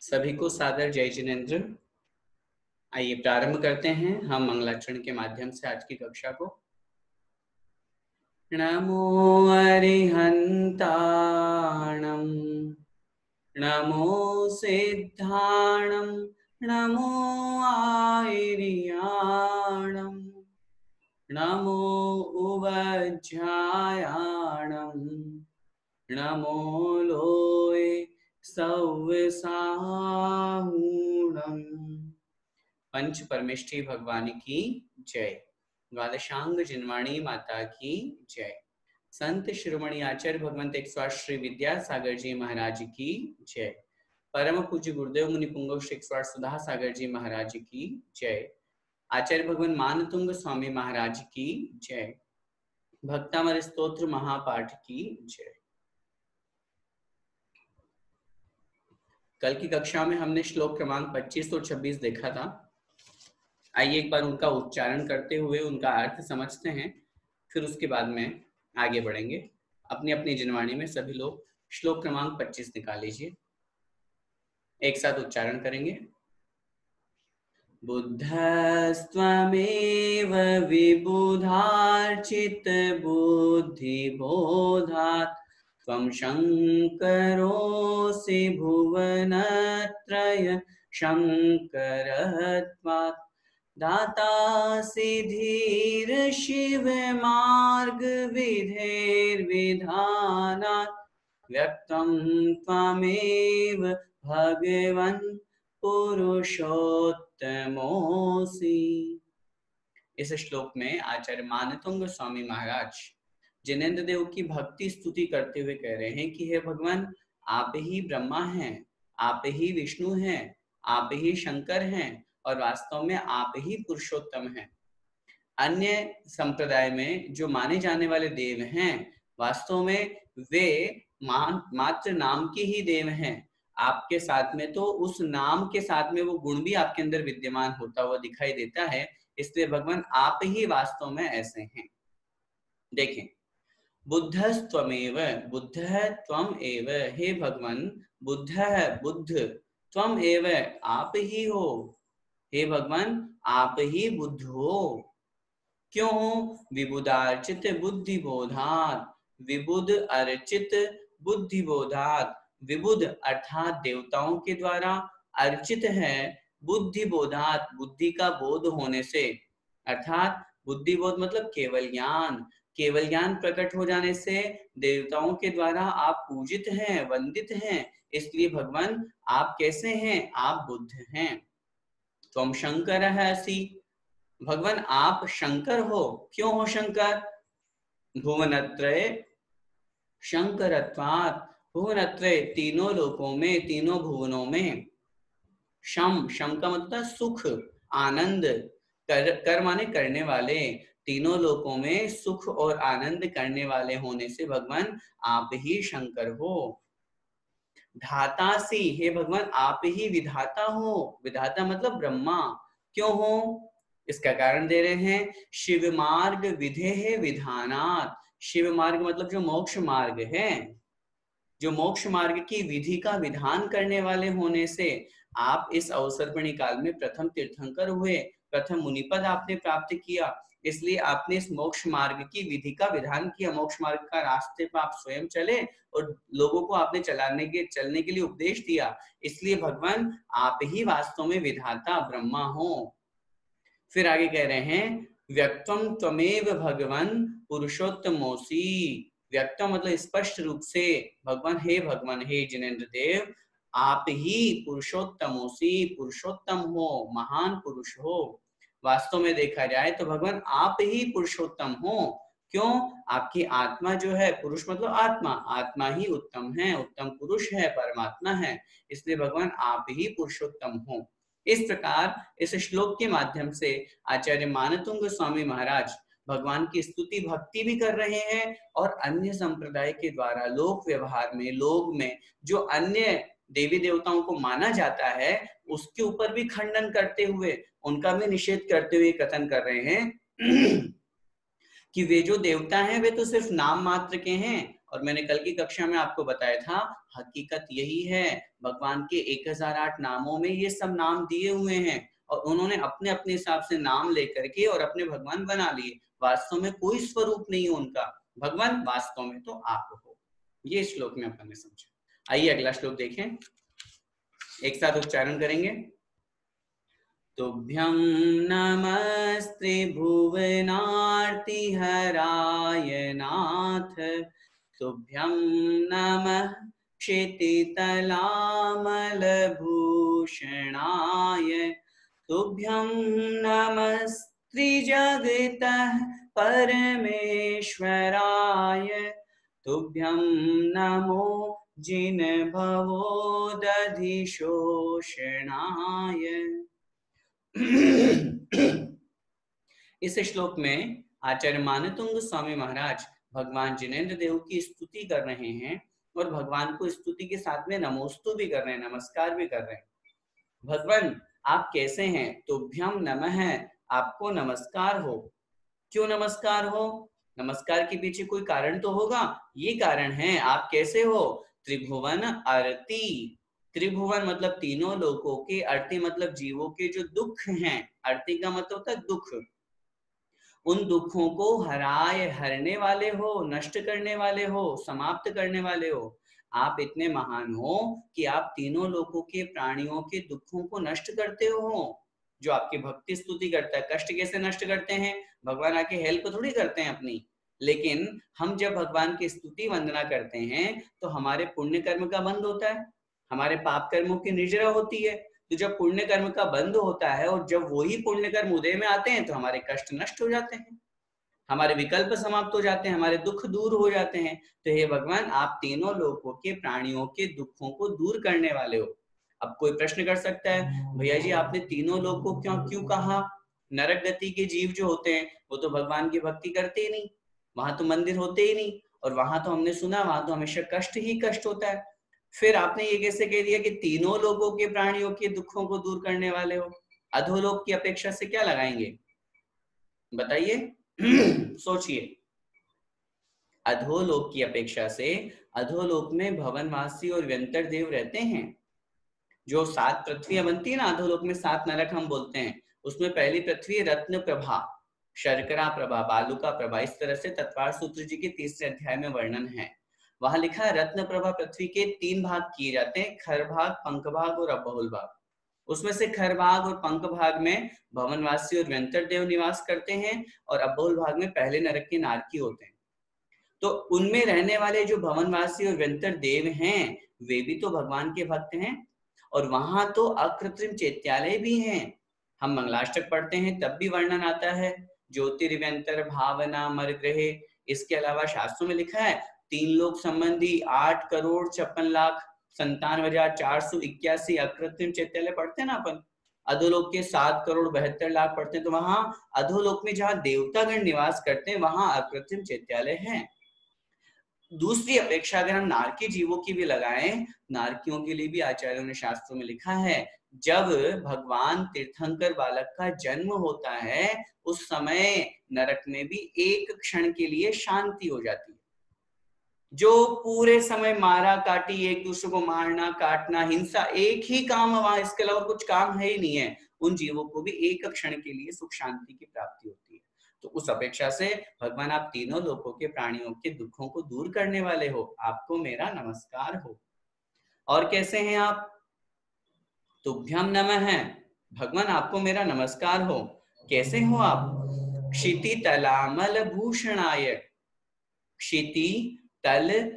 सभी को सादर जय जिनेन्द्र। आइए प्रारंभ करते हैं हम मंगलाचरण के माध्यम से आज की कक्षा को। नमो अरिहंताणं नमो सिद्धाणं नमो आयर्याणं नमो उवज्झायाणं नमो लोय सव्यसाहूणम्। पंच परमेष्ठी भगवान की जय। द्वादशांग जिनवाणी माता की जय। संत शिरोमणि आचार्य भगवंत 108 श्री विद्यासागर जी महाराज की जय। परम पूज्य गुरुदेव मुनि पुंगव श्री 108 सुधा सागर जी महाराज की जय। आचार्य भगवान मानतुंग स्वामी महाराज की जय। भक्तामर स्तोत्र महापाठ की जय। कल की कक्षा में हमने श्लोक क्रमांक 25 और 26 देखा था। आइए एक बार उनका उच्चारण करते हुए उनका अर्थ समझते हैं, फिर उसके बाद में आगे बढ़ेंगे। अपनी अपनी जिनवाणी में सभी लोग श्लोक क्रमांक 25 निकाल लीजिए, एक साथ उच्चारण करेंगे। बुद्धस्त्वमेव विबुधार्चित बुद्धि बोधात् त्वं शंकरोऽसि भुवनत्रय शंकरत्वात् दातासि धीर शिव मार्ग विधेर्विधानात् व्यक्तं त्वमेव भगवन् पुरुषोत्तमोऽसि। इस श्लोक में आचार्य मानतुंग स्वामी महाराज जिनेन्द्र देव की भक्ति स्तुति करते हुए कह रहे हैं कि हे भगवान, आप ही ब्रह्मा हैं, आप ही विष्णु हैं, आप ही शंकर हैं और वास्तव में आप ही पुरुषोत्तम हैं। अन्य संप्रदाय में जो माने जाने वाले देव हैं, वास्तव में वे मात्र नाम के ही देव हैं। आपके साथ में तो उस नाम के साथ में वो गुण भी आपके अंदर विद्यमान होता हुआ दिखाई देता है, इसलिए भगवान आप ही वास्तव में ऐसे हैं। देखें, बुद्धस्त्वमेव, बुद्ध त्वम एव, हे भगवान बुद्ध है, बुद्ध त्वम एव, आप ही हो, हे भगवान आप ही बुद्ध हो। क्यों? विबुधार्चित बुद्धि बोधात, विबुध अर्चित बुद्धि बोधात। विबुध अर्थात देवताओं के द्वारा, अर्चित है बुद्धि बोधात, बुद्धि का बोध होने से, अर्थात बुद्धि बोध मतलब केवल ज्ञान, केवल ज्ञान प्रकट हो जाने से देवताओं के द्वारा आप पूजित हैं, वंदित हैं। इसलिए भगवान आप कैसे हैं? आप बुद्ध हैं। त्वं शंकरः असि, भगवान आप शंकर हो। क्यों हो शंकर? भुवनत्रय शंकरत्वात्, भुवनत्रय तीनों लोकों में, तीनों भुवनों में। शम, शम का मतलब सुख, आनंद, कर माने करने वाले, तीनों लोकों में सुख और आनंद करने वाले होने से भगवान आप ही शंकर हो। धातासी, हे भगवान आप ही विधाता हो। विधाता मतलब ब्रह्मा। क्यों हो? इसका कारण दे रहे हैं। शिव मार्ग विधेः विधानात्, शिव मार्ग मतलब जो मोक्ष मार्ग है, जो मोक्ष मार्ग की विधि का विधान करने वाले होने से आप इस अवसर्पणी काल में प्रथम तीर्थंकर हुए, प्रथम मुनिपद आपने प्राप्त किया। इसलिए आपने इस मोक्ष मार्ग की विधि का विधान किया, मोक्ष मार्ग का रास्ते पर आप स्वयं चले और लोगों को आपने चलने के लिए उपदेश दिया। इसलिए भगवान आप ही वास्तव में विधाता ब्रह्मा हो। फिर आगे कह रहे हैं, व्यक्तम त्वमेव भगवान पुरुषोत्तमोसी। व्यक्तम मतलब स्पष्ट रूप से, भगवान हे भगवान, हे जिनेन्द्र देव आप ही पुरुषोत्तमोसी, पुरुषोत्तम हो, महान पुरुष हो। वास्तव में देखा जाए तो भगवान आप ही पुरुषोत्तम हो। क्यों? आपकी आत्मा जो है, पुरुष मतलब आत्मा, आत्मा ही उत्तम है, उत्तम पुरुष है, परमात्मा है। इसलिए भगवान आप ही पुरुषोत्तम हो। इस प्रकार इस श्लोक के माध्यम से आचार्य मानतुंग स्वामी महाराज भगवान की स्तुति भक्ति भी कर रहे हैं और अन्य संप्रदाय के द्वारा लोक व्यवहार में, लोग में जो अन्य देवी देवताओं को माना जाता है उसके ऊपर भी खंडन करते हुए, उनका भी निषेध करते हुए कथन कर रहे हैं कि वे जो देवता हैं वे तो सिर्फ नाम मात्र के हैं, और मैंने कल की कक्षा में आपको बताया था हकीकत यही है, भगवान के 1008 नामों में ये सब नाम दिए हुए हैं और उन्होंने अपने अपने हिसाब से नाम लेकर के और अपने भगवान बना लिए। वास्तव में कोई स्वरूप नहीं है उनका, भगवान वास्तव में तो आप हो। ये श्लोक में अपन ने समझा। आइए अगला श्लोक देखें, एक साथ उच्चारण करेंगे। तुभ्यं नमस्ते भुवनार्तिहराय नाथ, तुभ्यं नमः क्षितितलामलभूषणाय, तुभ्यं नमस्त्रिजगतः परमेश्वराय, तुभ्यं नमो जिनभवोदधिशोषणाय। इस श्लोक में आचार्य मानतुंग स्वामी महाराज भगवान जिनेंद्र देव की स्तुति कर रहे हैं और भगवान को स्तुति के साथ में नमोस्तु भी कर रहे हैं, नमस्कार भी कर रहे हैं। भगवान आप कैसे हैं? तुभ्यम नमः, आपको नमस्कार हो। क्यों नमस्कार हो? नमस्कार के पीछे कोई कारण तो होगा। ये कारण है, आप कैसे हो? त्रिभुवन आरती, त्रिभुवन मतलब तीनों लोकों के, आरती मतलब जीवों के जो दुख हैं, आरती का मतलब होता है दुख, उन दुखों को हराए, हरने वाले हो, नष्ट करने वाले हो, समाप्त करने वाले हो। आप इतने महान हो कि आप तीनों लोकों के प्राणियों के दुखों को नष्ट करते हो। जो आपकी भक्ति स्तुति करता है, कष्ट कैसे नष्ट करते हैं? भगवान आके हेल्प थोड़ी करते हैं अपनी, लेकिन हम जब भगवान की स्तुति वंदना करते हैं तो हमारे पुण्य कर्म का बंद होता है, हमारे पाप कर्मों की निर्जरा होती है। तो जब पुण्य कर्म का बंद होता है और जब वही पुण्य कर्म उदय में आते हैं तो हमारे कष्ट नष्ट हो जाते हैं, हमारे विकल्प समाप्त हो जाते हैं, हमारे दुख दूर हो जाते हैं। तो हे भगवान, आप तीनों लोकों के प्राणियों के दुखों को दूर करने वाले हो। अब कोई प्रश्न कर सकता है, भैया जी आपने तीनों लोग को क्यों कहा? नरक गति के जीव जो होते हैं वो तो भगवान की भक्ति करते ही नहीं, वहां तो मंदिर होते ही नहीं, और वहां तो हमने सुना वहां तो हमेशा कष्ट ही कष्ट होता है। फिर आपने ये कैसे कह दिया कि तीनों लोगों के प्राणियों के दुखों को दूर करने वाले हो? अधोलोक की अपेक्षा से क्या लगाएंगे बताइए? सोचिए, अधोलोक की अपेक्षा से, अधोलोक में भवनवासी और व्यंतर देव रहते हैं। जो 7 पृथ्वियां बनती है ना अधोलोक में, 7 नरक हम बोलते हैं, उसमें पहली पृथ्वी रत्न प्रभा, शर्करा प्रभा, बालुका प्रभा, इस तरह से तत्वार सूत्र जी के 3रे अध्याय में वर्णन है। वहां लिखा है रत्न प्रभा पृथ्वी के 3 भाग किए जाते हैं, खर भाग, पंख भाग और अबहुल भाग। उसमें से खर भाग और पंख भाग में भवनवासी और व्यंतर देव निवास करते हैं और अबहुल भाग में पहले नरक के नारकी होते हैं। तो उनमें रहने वाले जो भवनवासी और व्यंतर देव हैं वे भी तो भगवान के भक्त हैं, और वहां तो अकृत्रिम चैत्यालय भी हैं। हम मंगलाष्टक पढ़ते हैं तब भी वर्णन आता है, ज्योतिर्व्यंतर भावना मर ग्रहे। इसके अलावा शास्त्रों में लिखा है 3 लोक संबंधी 8,56,97,481 अकृत्रिम चैत्यालय पढ़ते हैं ना अपन। अधोलोक के 7,72,00,000 पढ़ते हैं, तो वहां अधोलोक में जहां देवतागण निवास करते हैं वहां अकृत्रिम चैत्यालय है। दूसरी अपेक्षा अगर हम नारकी जीवों की भी लगाएं, नारकियों के लिए भी आचार्यों ने शास्त्रों में लिखा है, जब भगवान तीर्थंकर बालक का जन्म होता है उस समय नरक में भी एक क्षण के लिए शांति हो जाती है। जो पूरे समय मारा काटी, एक दूसरे को मारना काटना, हिंसा, एक ही काम है वहां, इसके अलावा कुछ काम है ही नहीं है, उन जीवों को भी एक क्षण के लिए सुख शांति की प्राप्ति होती है। तो उस अपेक्षा से भगवान आप तीनों लोकों के प्राणियों के दुखों को दूर करने वाले हो, आपको मेरा नमस्कार हो। और कैसे हैं आप? तुभ्यम नमः है, भगवान आपको मेरा नमस्कार हो। कैसे हो आप? क्षिति तलामल भूषणाय, क्षिति तल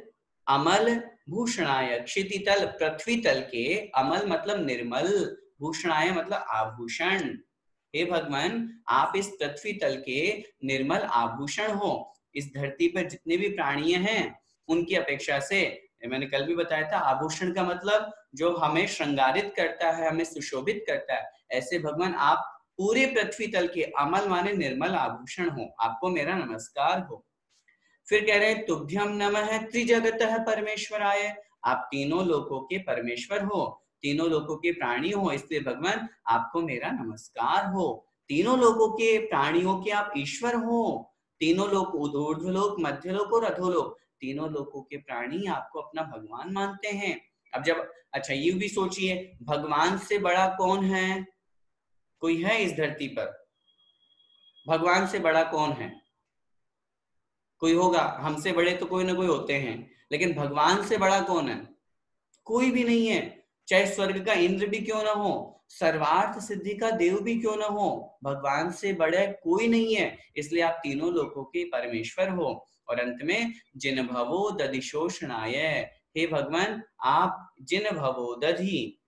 अमल भूषणाय, क्षिति तल पृथ्वी तल के, अमल मतलब निर्मल, भूषणाय मतलब आभूषण। हे भगवान आप इस पृथ्वी तल के निर्मल आभूषण हो। इस धरती पर जितने भी प्राणी हैं उनकी अपेक्षा से, मैंने कल भी बताया था, आभूषण का मतलब जो हमें श्रृंगारित करता है, हमें सुशोभित करता है। ऐसे भगवान आप पूरे पृथ्वी तल के अमल माने निर्मल आभूषण हो, आपको मेरा नमस्कार हो। फिर कह रहे हैं तुभ्यम नमः त्रिजगतः परमेश्वराय, आप तीनों लोकों के परमेश्वर हो, तीनों लोकों के प्राणी हो, इसलिए भगवान आपको मेरा नमस्कार हो। तीनों लोकों के प्राणियों के आप ईश्वर हो। तीनों लोक, ऊर्ध्वलोक, मध्यलोक और अधोलोक, तीनों लोकों के प्राणी आपको अपना भगवान मानते हैं। अब जब अच्छा ये भी सोचिए, भगवान से बड़ा कौन है? कोई है इस धरती पर? भगवान से बड़ा कौन है? कोई होगा, हमसे बड़े तो कोई ना कोई होते हैं, लेकिन भगवान से बड़ा कौन है? कोई भी नहीं है। चाहे स्वर्ग का इंद्र भी क्यों ना हो, सर्वार्थ सिद्धि का देव भी क्यों ना हो, भगवान से बड़े कोई नहीं है। इसलिए आप तीनों लोकों के परमेश्वर हो। और अंत में जिन भवो दधिशोषणाय, हे भगवान आप जिन भवो दधि,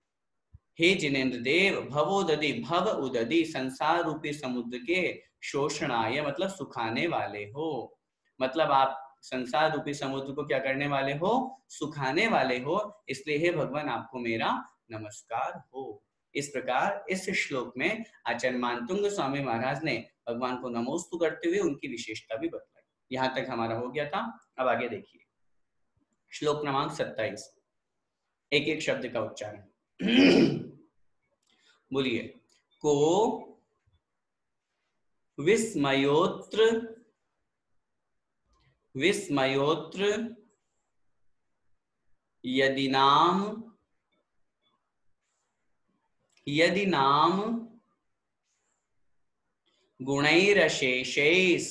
हे जिनेन्द्र देव, भवो दधि भव उदधि, संसार रूपी समुद्र के शोषणाय मतलब सुखाने वाले हो। मतलब आप संसार रूपी समुद्र को क्या करने वाले हो? सुखाने वाले हो। इसलिए हे भगवान आपको मेरा नमस्कार हो। इस प्रकार इस श्लोक में आचार्य मानतुंग स्वामी महाराज ने भगवान को नमोस्तु करते हुए उनकी विशेषता भी बतलाई। यहां तक हमारा हो गया था। अब आगे देखिए श्लोक क्रमांक 27, एक एक शब्द का उच्चारण बोलिए। को विस्मयोत्र विस्मयोत्र यदि नाम गुणैरशेषैस्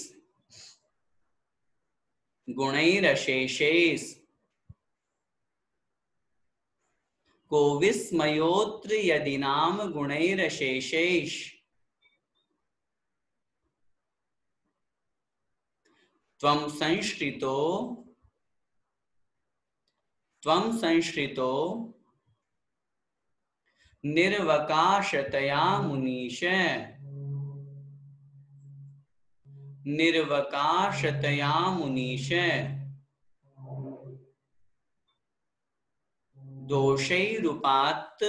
को विस्मयोत्र यदि नाम गुणैरशेषैः त्वं संश्रितो निर्वकाशतया मुनीश दोषैरुपात्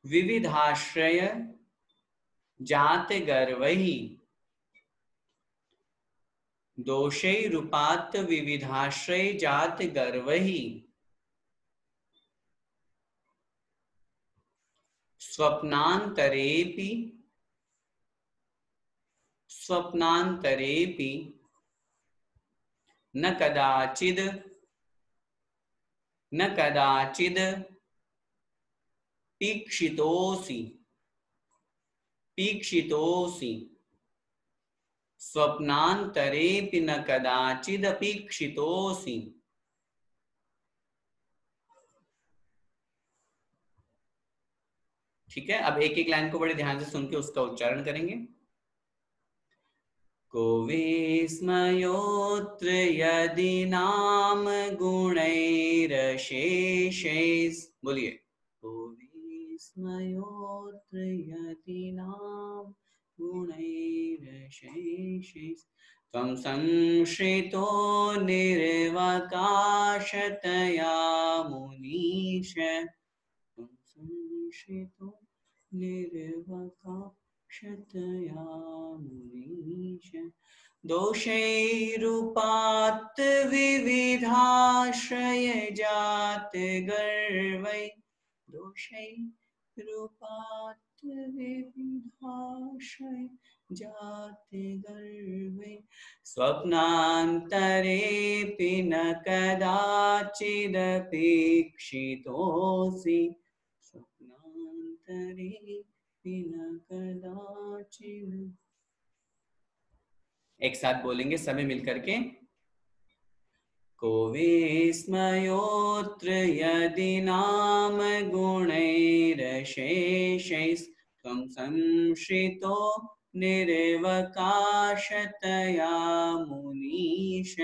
विविधाश्रय जात गर्वैः दोषैरुपात् विविधाश्रय जात गर्वैः स्वप्नांतरेपि न कदाचिद पीक्षितोऽसि स्वप्नांतरेपि न कदाचिदपीक्षितोऽसि। ठीक है, अब एक एक लाइन को बड़े ध्यान से सुन के उसका उच्चारण करेंगे। को विस्मयोत्र यदि नाम गुणैरशेषैः, बोलिए। को विस्मयोत्र यदि नाम गुणैरशेषैः त्वं संश्रितो निर्वकाशतया मुनीश निर्वकाशतया मुनीश दोषैरुपात् विविधाश्रय जात गर्वै दोषैरुपात् विविधाश्रय जात गर्वै स्वप्नान्तरेऽपि न कदाचिदपेक्षितोऽसि एक साथ बोलेंगे सभी मिलकर के। को विस्मयोत्र यदि नाम गुणैरशेषैः त्वं संश्रितो निर्वकाशतया मुनीश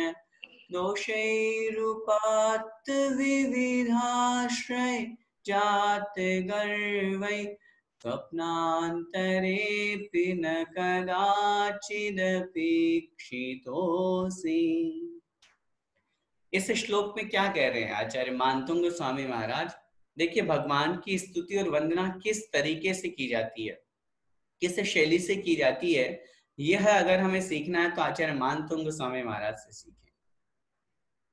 दोषैरुपात् विविधाश्रय जात गर्वै स्वप्नान्तरेऽपि न कदाचिदपेक्षितोऽसि। इस श्लोक में क्या कह रहे हैं आचार्य मानतुंग स्वामी महाराज? देखिए भगवान की स्तुति और वंदना किस तरीके से की जाती है, किस शैली से की जाती है, यह अगर हमें सीखना है तो आचार्य मानतुंग स्वामी महाराज से सीखें।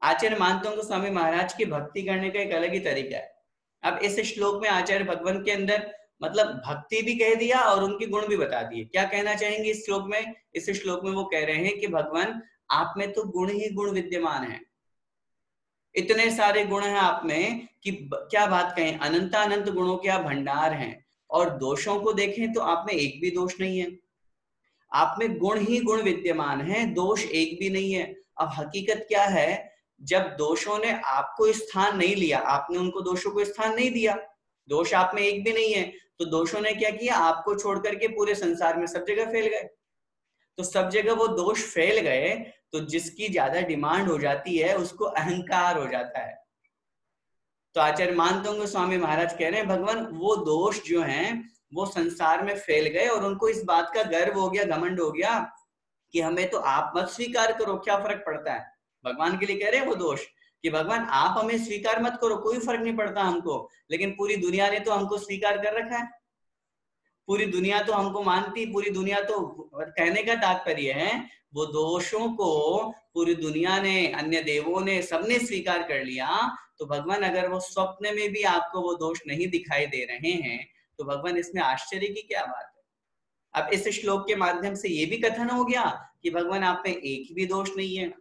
आचार्य मानतुंग स्वामी महाराज की भक्ति करने का एक अलग ही तरीका है। अब इस श्लोक में आचार्य भगवान के अंदर मतलब भक्ति भी कह दिया और उनके गुण भी बता दिए। क्या कहना चाहेंगे इस श्लोक में? इस श्लोक में वो कह रहे हैं कि भगवान आप में तो गुण ही गुण विद्यमान है, इतने सारे गुण हैं आप में कि क्या बात कहें, अनंत गुणों के आप भंडार हैं। और दोषों को देखें तो आप में एक भी दोष नहीं है, आप में गुण ही गुण विद्यमान है, दोष एक भी नहीं है। अब हकीकत क्या है, जब दोषों ने आपको स्थान नहीं लिया, आपने उनको दोषों को स्थान नहीं दिया, दोष आप में एक भी नहीं है, तो दोषों ने क्या किया, आपको छोड़ करके पूरे संसार में सब जगह फैल गए। तो सब जगह वो दोष फैल गए, तो जिसकी ज्यादा डिमांड हो जाती है उसको अहंकार हो जाता है। तो आचार्य मानतंग स्वामी महाराज कह रहे हैं भगवान वो दोष जो हैं वो संसार में फैल गए और उनको इस बात का गर्व हो गया, घमंड हो गया कि हमें तो आप मत स्वीकार करो, क्या फर्क पड़ता है। भगवान के लिए कह रहे हैं वो दोष कि भगवान आप हमें स्वीकार मत करो, कोई फर्क नहीं पड़ता हमको, लेकिन पूरी दुनिया ने तो हमको स्वीकार कर रखा है, पूरी दुनिया तो हमको मानती, पूरी दुनिया तो, कहने का तात्पर्य है वो दोषों को पूरी दुनिया ने, अन्य देवों ने, सबने स्वीकार कर लिया। तो भगवान अगर वो स्वप्न में भी आपको वो दोष नहीं दिखाई दे रहे हैं तो भगवान इसमें आश्चर्य की क्या बात है। अब इस श्लोक के माध्यम से ये भी कथन हो गया कि भगवान आप में एक भी दोष नहीं है,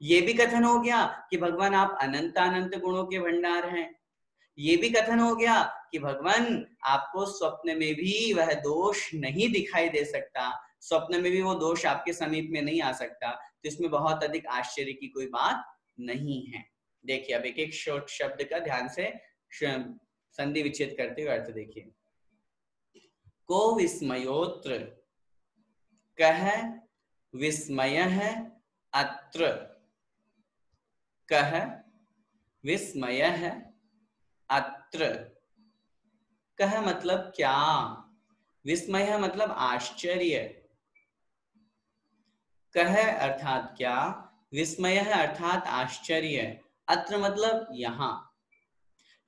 ये भी कथन हो गया कि भगवान आप अनंत गुणों के भंडार हैं, ये भी कथन हो गया कि भगवान आपको स्वप्न में भी वह दोष नहीं दिखाई दे सकता, स्वप्न में भी वो दोष आपके समीप में नहीं आ सकता। तो इसमें बहुत अधिक आश्चर्य की कोई बात नहीं है। देखिए अब एक एक शब्द का ध्यान से संधि विच्छेद करते हुए अर्थ देखिए। को विस्मयोत्र, कह विस्मय है अत्र, कह विस्मय है अत्र, कह मतलब क्या, विस्मय मतलब आश्चर्य, कह अर्थात क्या, विस्मय अर्थात आश्चर्य, अत्र मतलब यहाँ,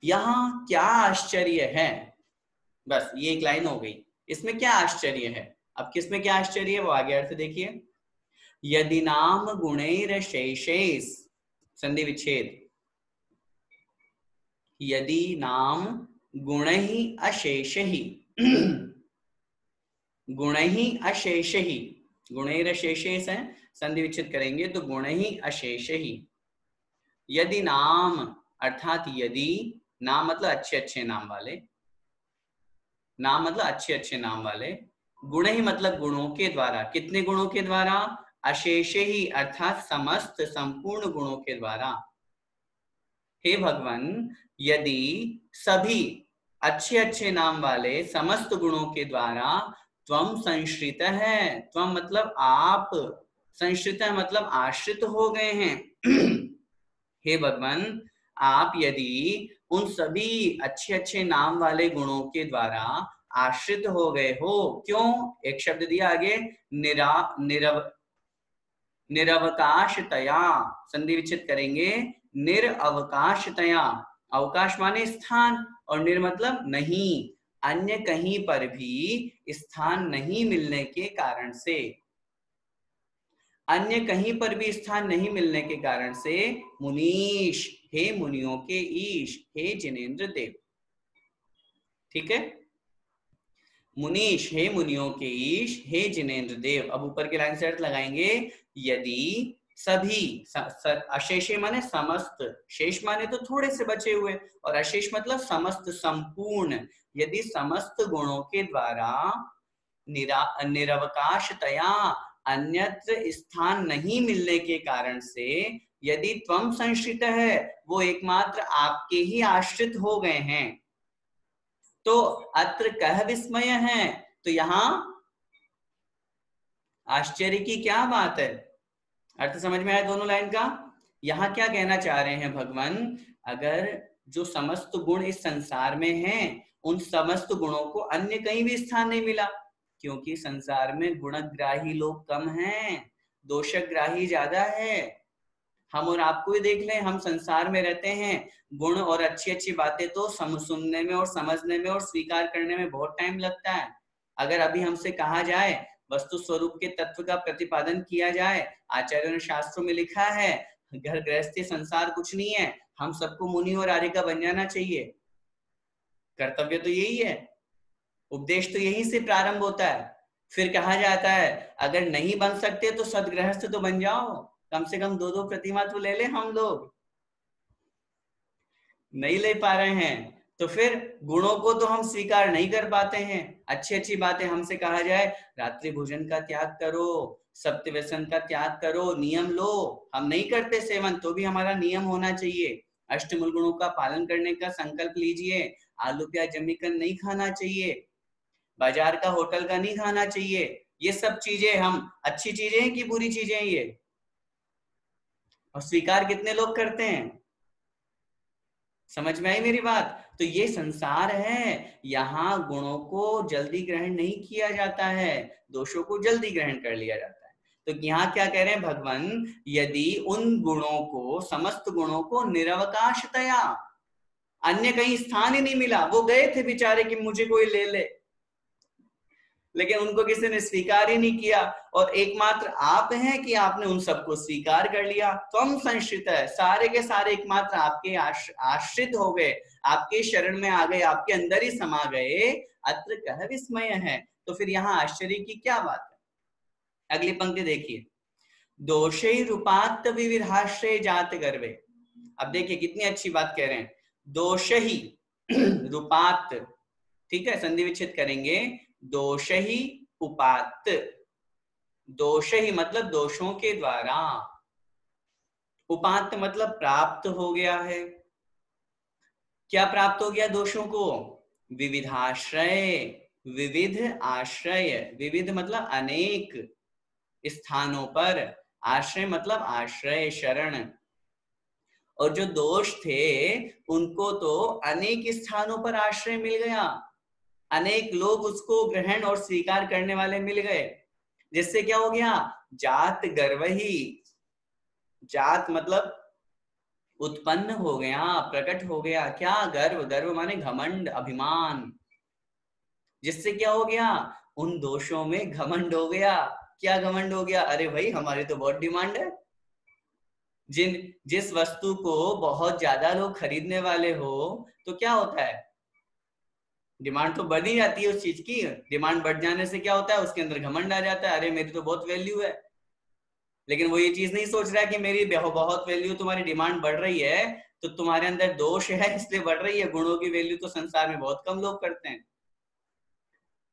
यहाँ क्या आश्चर्य है। बस ये एक लाइन हो गई, इसमें क्या आश्चर्य है। अब किसमें क्या आश्चर्य है वो आगे अर्थ देखिए। यदि नाम गुणैरशेषैः, संधि विच्छेद, यदि नाम गुणैः अशेषैः, गुणैः अशेषैः, गुणैरशेषैः से संधि विच्छेद करेंगे तो गुणैः अशेषैः। यदि नाम अर्थात यदि, नाम मतलब अच्छे अच्छे नाम वाले, नाम मतलब अच्छे अच्छे नाम वाले, गुण ही मतलब गुणों के द्वारा, कितने गुणों के द्वारा, अशेष ही अर्थात समस्त संपूर्ण गुणों के द्वारा। हे भगवान यदि सभी अच्छे अच्छे नाम वाले समस्त गुणों के द्वारा त्वम संश्रित है, त्वम मतलब आप, संश्रित मतलब आश्रित हो गए हैं। हे भगवान आप यदि उन सभी अच्छे अच्छे नाम वाले गुणों के द्वारा आश्रित हो गए हो, क्यों, एक शब्द दिया आगे, निरवकाशतया, संधि विच्छेद करेंगे, निरअवकाशतया, अवकाश माने स्थान और निर मतलब नहीं, अन्य कहीं पर भी स्थान नहीं मिलने के कारण से, अन्य कहीं पर भी स्थान नहीं मिलने के कारण से, मुनीश हे मुनियों के ईश, हे जिनेंद्र देव, ठीक है, मुनीश हे मुनियों के ईश, हे जिनेंद्र देव। अब ऊपर के लाइन से अर्थ लगाएंगे, यदि सभी, अशेष माने समस्त, शेष माने तो थोड़े से बचे हुए, और अशेष मतलब समस्त संपूर्ण, यदि समस्त गुणों के द्वारा निरवकाशतया अन्यत्र स्थान नहीं मिलने के कारण से, यदि त्वम संश्रित है, वो एकमात्र आपके ही आश्रित हो गए हैं, तो अत्र कह विस्मय है, तो यहाँ आश्चर्य की क्या बात है। अर्थ समझ में आया दोनों लाइन का। यहाँ क्या कहना चाह रहे हैं भगवान, अगर जो समस्त गुण इस संसार में हैं, उन समस्त गुणों को अन्य कहीं भी स्थान नहीं मिला, क्योंकि संसार में गुणग्राही लोग कम हैं, दोषग्राही ज्यादा है। हम और आपको ही देख लें, हम संसार में रहते हैं, गुण और अच्छी अच्छी बातें तो सुनने में और समझने में और स्वीकार करने में बहुत टाइम लगता है। अगर अभी हमसे कहा जाए, वस्तु स्वरूप के तत्व का प्रतिपादन किया जाए, आचार्यों ने शास्त्रों में लिखा है घर गृहस्थी संसार कुछ नहीं है, हम सबको मुनि और आर्य का बन जाना चाहिए, कर्तव्य तो यही है, उपदेश तो यहीं से प्रारंभ होता है। फिर कहा जाता है अगर नहीं बन सकते तो सदगृहस्थ तो बन जाओ, कम से कम 2-2 प्रतिमा तो ले ले। हम लोग नहीं ले पा रहे हैं तो फिर गुणों को तो हम स्वीकार नहीं कर पाते हैं। अच्छी अच्छी बातें हमसे कहा जाए, रात्रि भोजन का त्याग करो, सत्य व्यसन का त्याग करो, नियम लो, हम नहीं करते सेवन तो भी हमारा नियम होना चाहिए। अष्टमूल गुणों का पालन करने का संकल्प लीजिए, आलू प्याज जमीकन नहीं खाना चाहिए, बाजार का होटल का नहीं खाना चाहिए। ये सब चीजें हम अच्छी चीजें हैं कि बुरी चीजें हैं ये, और स्वीकार कितने लोग करते हैं? समझ में आई मेरी बात? तो ये संसार है, यहाँ गुणों को जल्दी ग्रहण नहीं किया जाता है, दोषों को जल्दी ग्रहण कर लिया जाता है। तो यहाँ क्या कह रहे हैं भगवान, यदि उन गुणों को, समस्त गुणों को निरवकाशतया, अन्य कहीं स्थान ही नहीं मिला, वो गए थे बेचारे कि मुझे कोई ले ले, लेकिन उनको किसी ने स्वीकार ही नहीं किया, और एकमात्र आप हैं कि आपने उन सबको स्वीकार कर लिया। त्वम संश्रित है, सारे के सारे एकमात्र आपके आश्रित हो गए, आपके शरण में आ गए, आपके अंदर ही समा गए। अत्र कह विस्मय है, तो फिर यहाँ आश्चर्य की क्या बात है? अगली पंक्ति देखिए, दोषे रूपात विविधाश्रय जात गर्वे। अब देखिए कितनी अच्छी बात कह रहे हैं, दोष ही रूपात, ठीक है, संधि विच्छेद करेंगे, दोष ही उपात, दोष ही मतलब दोषों के द्वारा, उपात मतलब प्राप्त हो गया है। क्या प्राप्त हो गया दोषों को? विविधाश्रय, विविध आश्रय, विविध मतलब अनेक स्थानों पर, आश्रय मतलब आश्रय, शरण। और जो दोष थे उनको तो अनेक स्थानों पर आश्रय मिल गया, अनेक लोग उसको ग्रहण और स्वीकार करने वाले मिल गए, जिससे क्या हो गया? जात गर्व ही, जात मतलब उत्पन्न हो गया, प्रकट हो गया। क्या? गर्व, गर्व माने घमंड, अभिमान, जिससे क्या हो गया? उन दोषों में घमंड हो गया। क्या घमंड हो गया? अरे भाई हमारी तो बहुत डिमांड है, जिस वस्तु को बहुत ज्यादा लोग खरीदने वाले हो तो क्या होता है? डिमांड तो बढ़ ही जाती है उस चीज की। डिमांड बढ़ जाने से क्या होता है? उसके अंदर घमंड आ जाता है, अरे मेरी तो बहुत वैल्यू है। लेकिन वो ये चीज नहीं सोच रहा है कि मेरी बहुत वैल्यू, तुम्हारी डिमांड बढ़ रही है तो तुम्हारे अंदर दोष है इसलिए बढ़ रही है। गुणों की वैल्यू तो संसार में बहुत कम लोग करते हैं।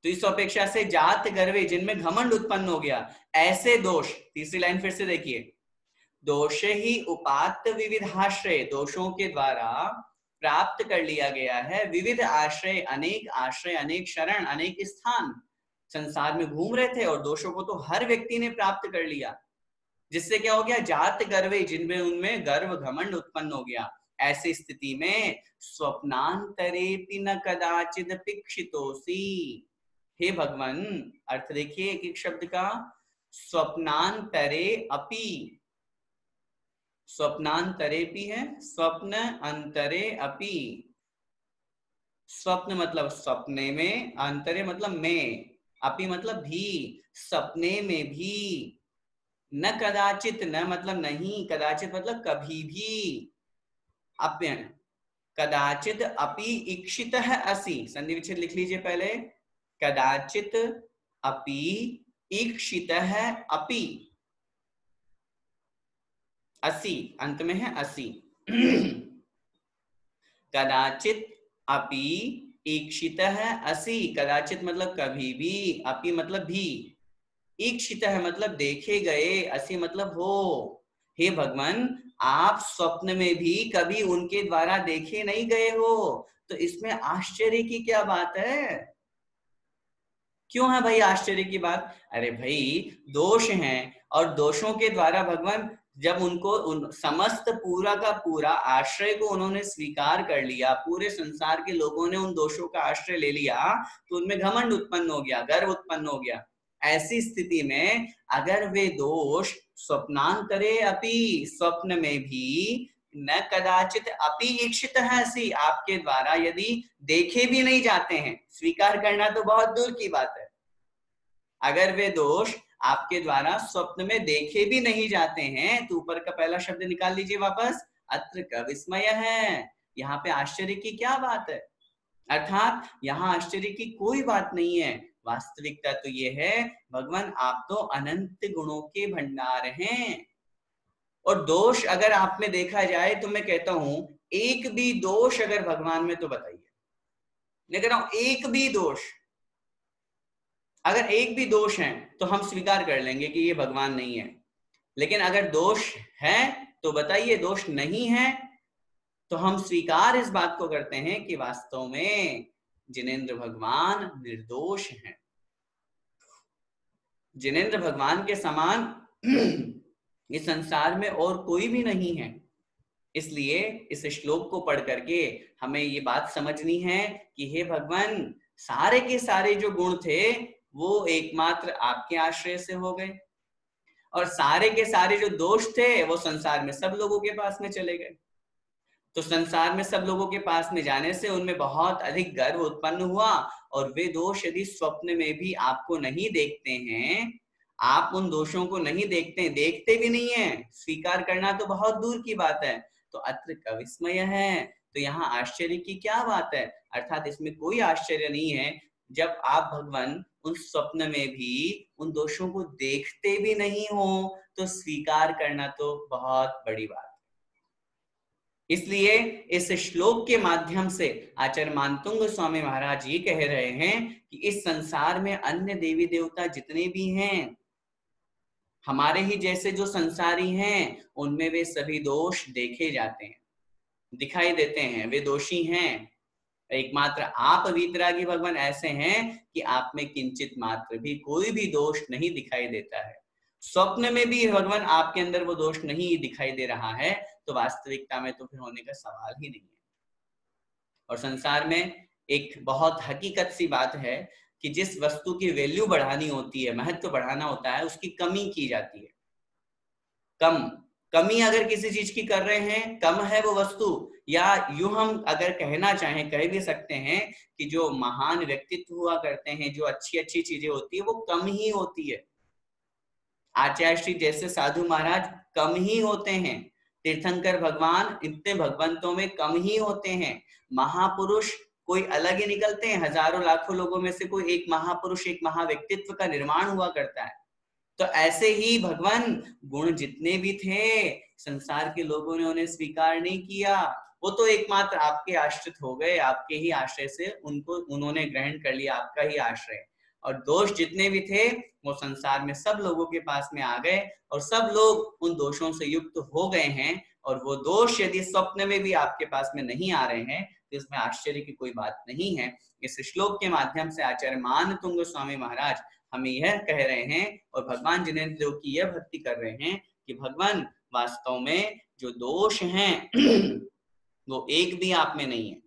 तो इस अपेक्षा से जात गर्वे, जिनमें घमंड उत्पन्न हो गया, ऐसे दोष, तीसरी लाइन फिर से देखिए, दोष ही उपात्त विविधाश्रय, दोषों के द्वारा प्राप्त कर लिया गया है विविध आश्रय, अनेक आश्रय, अनेक शरण, अनेक स्थान। संसार में घूम रहे थे और दोषों को तो हर व्यक्ति ने प्राप्त कर लिया, जिससे क्या हो गया? जात गर्वे, जिनमें उनमें गर्व घमंड उत्पन्न हो गया। ऐसी स्थिति में स्वप्नांतरेपि न कदाचिद पिक्षितोसी, हे भगवान, अर्थ देखिए एक एक शब्द का, स्वप्नांतरे अपि, स्वप्नांतरे भी है, स्वप्न अंतरे अपि, स्वप्न मतलब सपने में, अंतरे मतलब में, अपि मतलब भी, सपने में भी। न कदाचित, न मतलब नहीं, कदाचित मतलब कभी भी, अप्य, कदाचित अपि इक्षितः असि, संधि विच्छेद लिख लीजिए पहले, कदाचित अपि इक्षितः अपि, असि अंत में है असि कदाचित अपि ईक्षितः असि, कदाचित मतलब कभी भी, अपि मतलब भी, ईक्षितः मतलब देखे गए, असि मतलब हो। हे भगवान, आप स्वप्न में भी कभी उनके द्वारा देखे नहीं गए हो, तो इसमें आश्चर्य की क्या बात है? क्यों है भाई आश्चर्य की बात? अरे भाई दोष हैं, और दोषों के द्वारा भगवान जब उनको समस्त पूरा का पूरा आश्रय को उन्होंने स्वीकार कर लिया, पूरे संसार के लोगों ने उन दोषों का आश्रय ले लिया, तो उनमें घमंड उत्पन्न हो गया, गर्व उत्पन्न हो गया। ऐसी स्थिति में अगर वे दोष स्वप्नांतरे अपि, स्वप्न में भी, न कदाचित अपि इक्षितः असि, आपके द्वारा यदि देखे भी नहीं जाते हैं, स्वीकार करना तो बहुत दूर की बात है, अगर वे दोष आपके द्वारा स्वप्न में देखे भी नहीं जाते हैं, तो ऊपर का पहला शब्द निकाल लीजिए वापस, अत्र का विस्मय है, यहाँ पे आश्चर्य की क्या बात है? अर्थात यहाँ आश्चर्य की कोई बात नहीं है। वास्तविकता तो ये है, भगवान आप तो अनंत गुणों के भंडार हैं। और दोष अगर आप में देखा जाए तो मैं कहता हूं, एक भी दोष अगर भगवान में तो बताइए। मैं कह रहा हूं एक भी दोष, अगर एक भी दोष है तो हम स्वीकार कर लेंगे कि ये भगवान नहीं है। लेकिन अगर दोष है तो बताइए, दोष नहीं है तो हम स्वीकार इस बात को करते हैं कि वास्तव में जिनेंद्र भगवान निर्दोष हैं। जिनेंद्र भगवान के समान इस संसार में और कोई भी नहीं है। इसलिए इस श्लोक को पढ़ करके हमें ये बात समझनी है कि हे भगवान, सारे के सारे जो गुण थे वो एकमात्र आपके आश्रय से हो गए, और सारे के सारे जो दोष थे वो संसार में सब लोगों के पास में चले गए। तो संसार में सब लोगों के पास में जाने से उनमें बहुत अधिक गर्व उत्पन्न हुआ, और वे दोष यदि स्वप्न में भी आपको नहीं देखते हैं, आप उन दोषों को नहीं देखते, देखते भी नहीं है, स्वीकार करना तो बहुत दूर की बात है, तो अत्र का विस्मय है। तो यहाँ आश्चर्य की क्या बात है? अर्थात इसमें कोई आश्चर्य नहीं है जब आप भगवान उन स्वप्न में भी उन दोषों को देखते भी नहीं हो, तो स्वीकार करना तो बहुत बड़ी बात। इसलिए इस श्लोक के माध्यम से आचार्य मानतुंग स्वामी महाराज ये कह रहे हैं कि इस संसार में अन्य देवी देवता जितने भी हैं, हमारे ही जैसे जो संसारी हैं, उनमें वे सभी दोष देखे जाते हैं, दिखाई देते हैं, वे दोषी हैं। एकमात्र आप वीतरागी भगवान ऐसे हैं कि आप में किंचित मात्र भी कोई भी दोष नहीं दिखाई देता है। स्वप्न में भी भगवान आपके अंदर वो दोष नहीं दिखाई दे रहा है, तो वास्तविकता में तो फिर होने का सवाल ही नहीं है। और संसार में एक बहुत हकीकत सी बात है कि जिस वस्तु की वैल्यू बढ़ानी होती है, महत्व बढ़ाना होता है, उसकी कमी की जाती है। कमी अगर किसी चीज की कर रहे हैं, कम है वो वस्तु, या यूं हम अगर कहना चाहें, कह भी सकते हैं कि जो महान व्यक्तित्व हुआ करते हैं, जो अच्छी अच्छी चीजें होती है, वो कम ही होती है। आचार्य श्री जैसे साधु महाराज कम ही होते हैं, तीर्थंकर भगवान इतने भगवंतों में कम ही होते हैं, महापुरुष कोई अलग ही निकलते हैं, हजारों लाखों लोगों में से कोई एक महापुरुष, एक महाव्यक्तित्व का निर्माण हुआ करता है। तो ऐसे ही भगवान गुण जितने भी थे, संसार के लोगों ने उन्हें स्वीकार नहीं किया, वो तो एकमात्र आपके आश्रित हो गए, आपके ही आश्रय से उन्होंने ग्रहण कर लिया, आपका ही आश्रय। और दोष जितने भी थे वो संसार में सब लोगों के पास में आ गए, और सब लोग उन दोषों से युक्त हो गए हैं। और वो दोष यदि स्वप्न में भी आपके पास में नहीं आ रहे हैं, तो इसमें आश्चर्य की कोई बात नहीं है। इस श्लोक के माध्यम से आचार्य मानतुंग स्वामी महाराज हमें यह कह रहे हैं, और भगवान जिनेंद्र देव की यह भक्ति कर रहे हैं कि भगवान वास्तव में जो दोष हैं वो एक भी आप में नहीं है।